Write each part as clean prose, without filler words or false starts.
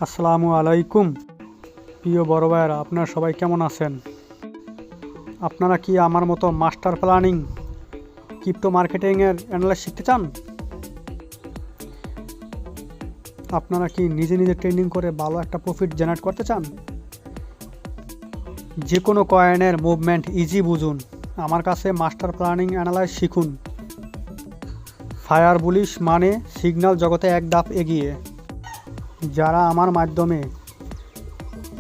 আসসালামু আলাইকুম প্রিয় বড় ভাইয়েরা, আপনারা সবাই কেমন আছেন? আপনারা কি আমার মতো মাস্টার প্ল্যানিং ক্রিপ্টো মার্কেটিংয়ের অ্যানালাইজ শিখতে চান? আপনারা কি নিজে নিজে ট্রেডিং করে ভালো একটা প্রফিট জেনারেট করতে চান? যে কোনো কয়েনের মুভমেন্ট ইজি বুঝুন, আমার কাছে মাস্টার প্ল্যানিং অ্যানালাইজ শিখুন। ফায়ার বুলিশ মানে সিগন্যাল জগতে এক ধাপ এগিয়ে। যারা আমার মাধ্যমে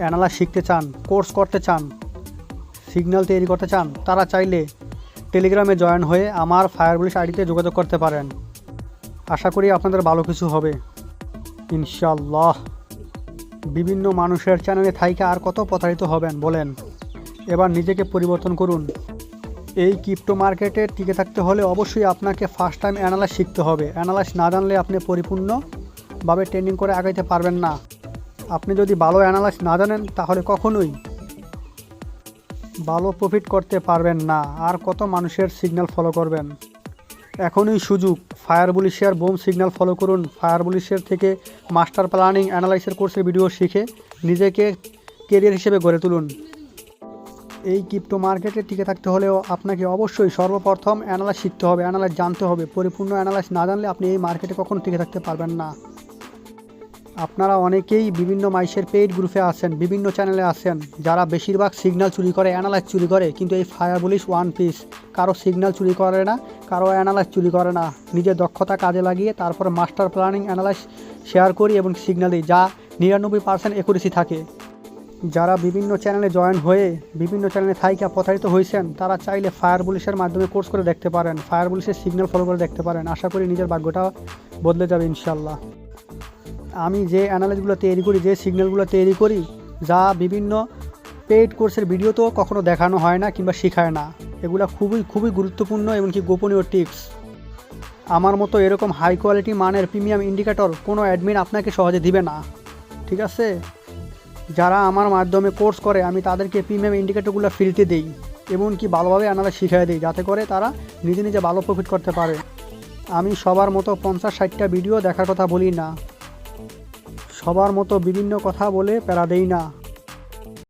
অ্যানালাইজ শিখতে চান, কোর্স করতে চান, সিগন্যাল তৈরি করতে চান, তারা চাইলে টেলিগ্রামে জয়েন হয়ে আমার ফায়ার বুলিশ আইডিতে যোগাযোগ করতে পারেন। আশা করি আপনাদের ভালো কিছু হবে ইনশাল্লাহ। বিভিন্ন মানুষের চ্যানেলে থাইকে আর কত প্রতারিত হবেন বলেন? এবার নিজেকে পরিবর্তন করুন। এই ক্রিপ্টো মার্কেটে টিকে থাকতে হলে অবশ্যই আপনাকে ফার্স্ট টাইম অ্যানালাইজ শিখতে হবে। অ্যানালাইজ না জানলে আপনি পরিপূর্ণভাবে ট্রেনিং করে আগাইতে পারবেন না। আপনি যদি ভালো অ্যানালাইজ না জানেন তাহলে কখনোই ভালো প্রফিট করতে পারবেন না। আর কত মানুষের সিগন্যাল ফলো করবেন? এখনই সুযোগ। ফায়ার বুলিশের বোম সিগন্যাল ফলো করুন। ফায়ার বুলিশের থেকে মাস্টার প্ল্যানিং অ্যানালাইসের কোর্সের ভিডিও শিখে নিজেকে কেরিয়ার হিসেবে গড়ে তুলুন। এই ক্রিপ্টো মার্কেটে টিকে থাকতে হলেও আপনাকে অবশ্যই সর্বপ্রথম অ্যানালাইজ শিখতে হবে, অ্যানালাইজ জানতে হবে। পরিপূর্ণ অ্যানালাইজ না জানলে আপনি এই মার্কেটে কখনো টিকে থাকতে পারবেন না। আপনারা অনেকেই বিভিন্ন মাইসের পেইড গ্রুপে আছেন, বিভিন্ন চ্যানেলে আছেন, যারা বেশিরভাগ সিগন্যাল চুরি করে, অ্যানালাইজ চুরি করে। কিন্তু এই ফায়ার বুলিশ ওয়ান পিস কারো সিগন্যাল চুরি করে না, কারো অ্যানালাইজ চুরি করে না। নিজের দক্ষতা কাজে লাগিয়ে তারপরে মাস্টার প্ল্যানিং অ্যানালাইজ শেয়ার করি এবং সিগন্যাল দিই, যা 99% অ্যাকুরেসি থাকে। যারা বিভিন্ন চ্যানেলে জয়েন হয়ে বিভিন্ন চ্যানেলে থাইকা প্রতারিত হয়েছেন, তারা চাইলে ফায়ার বুলিশের মাধ্যমে কোর্স করে দেখতে পারেন, ফায়ার বুলিশের সিগন্যাল ফলো করে দেখতে পারেন। আশা করি নিজের ভাগ্যটা বদলে যাবে ইনশাল্লাহ। আমি যে অ্যানালাইজগুলো তৈরি করি, যে সিগন্যালগুলো তৈরি করি, যা বিভিন্ন পেইড কোর্সের ভিডিওতেও কখনো দেখানো হয় না কিংবা শেখায় না, এগুলো খুবই গুরুত্বপূর্ণ এবং কি গোপনীয় টিপস। আমার মতো এরকম হাই কোয়ালিটি মানের প্রিমিয়াম ইন্ডিকেটর কোনো অ্যাডমিন আপনাকে সহজে দিবে না, ঠিক আছে? যারা আমার মাধ্যমে কোর্স করে আমি তাদেরকে প্রিমিয়াম ইন্ডিকেটরগুলো ফ্রিতে দিই এবং কি ভালোভাবে অ্যানালাইজ শিখিয়ে দিই, যাতে করে তারা নিজে নিজে ভালো প্রফিট করতে পারে। আমি সবার মতো 50-60টা ভিডিও দেখার কথা বলি না, সবার মতো বিভিন্ন কথা বলে প্যারা দেই না।